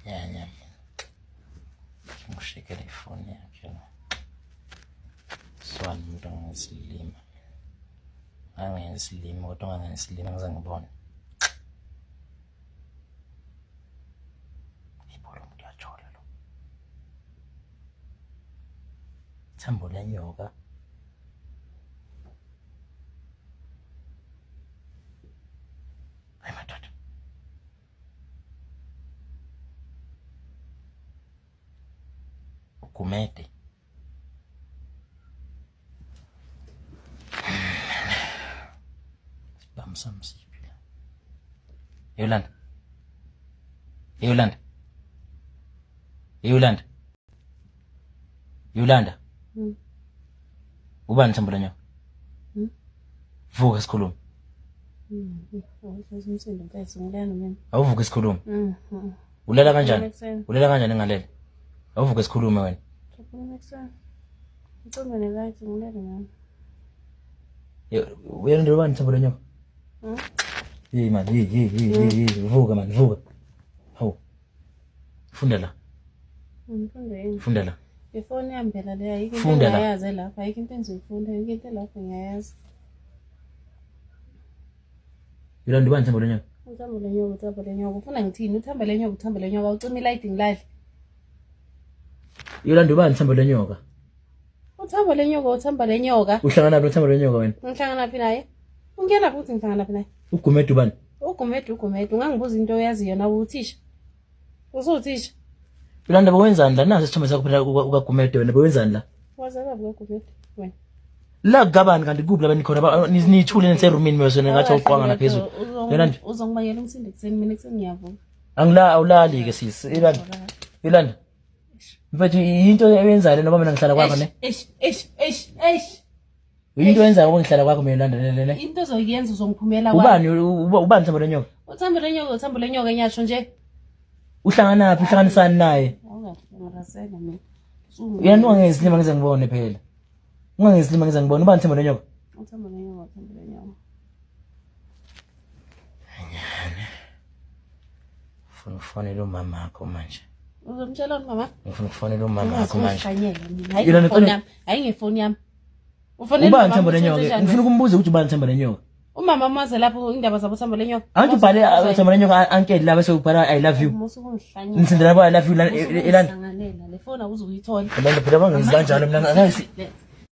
Yeah. Ngishekele ifoni yakhe la. Swan umuntu angesilima. Angesilima kodwa angesilima ngizangibona. Ibolo umuntu yajola lo. Thambo lenyoka. Hayi madoda. Kumete. Bamsam sipila. Yolanda. Ubani Thambo lenyoka? Vuka sikhuluma. Awuhlazimsindo mfethu ngilana mina. Awuvuka sikhuluma. Ulela kanjani? Ulela kanjani ngalela? Awuvuka sikhulume wena. Ukhuluma kusasa. Ngicela nelathi ngilele mina. Uyalindela ubani Thambo lenyoka? Hey man, vuka man, vuka. Hawu. Funda la. Funda la. Ifoni yami phela le ayikho into engiyazi lapha, ayikho into engizoyifunda, ayikho into lapha ngiyayazi. Yolanda ubani Thambo lenyoka? Uthambo lenyoka. Ufuna ngithini? Uthambo lenyoka, ucima ilight ngilahle. Yolanda ubani Thambo lenyoka? Uthambo lenyoka. Uhlangana noThambo lenyoka wena? Ngihlangana phi naye? Ungena futhi ngihlangana phi naye? Ugumede ubani? Ugumede. Ungangibuza into oyaziyo na uthisha. Usuthisha. Yolanda bowenzani la? Naso isithombe sakho phela ukagumede wena bowenzani la? Wazala ukagumede wena. La gabani kanti kuphi la benikhona nithule niserumini mewasona ngathi uqwanga naphezulu. Yolanda uzongibayela umsindo ekseni mina ekseni ngiyavuka. Awulali ke sisi. Yolanda. Mfethu into eyenzayo noma mina ngihlala kwakho ne? Into eyenzayo ngoba ngihlala kwakho mina Yolanda ne? Into ozoyenza uzongiphumela kwami. Ubani Thambo lenyoka? Uthambo lenyoka enyasho nje. Uhlangana naphi? Uhlanganisani naye? Ngirasela mina. Yena ungangezilima ngize ngibone phela. Ungangezilima ngize ngibone ubani Thambo lenyoka? Uthambo lenyoka. Ufuna ukufonela umama wakho manje. Uzomtshela mama? Ngifuna ukufonela umama wakho manje. Hayi ngefoni yami. Ubani Thambo lenyoka? Ngifuna ukumbuza ukuthi ubani Thambo lenyoka? Umama maze lapho indaba zabo Thambo lenyoka. Angithi ubhale Thambo lenyoka uncle la bese ubhala I love you. Nisindela ba I love you Yolanda. Le phone awuzuyithola. Yolanda phela bangenzi kanjalo mina ngazi.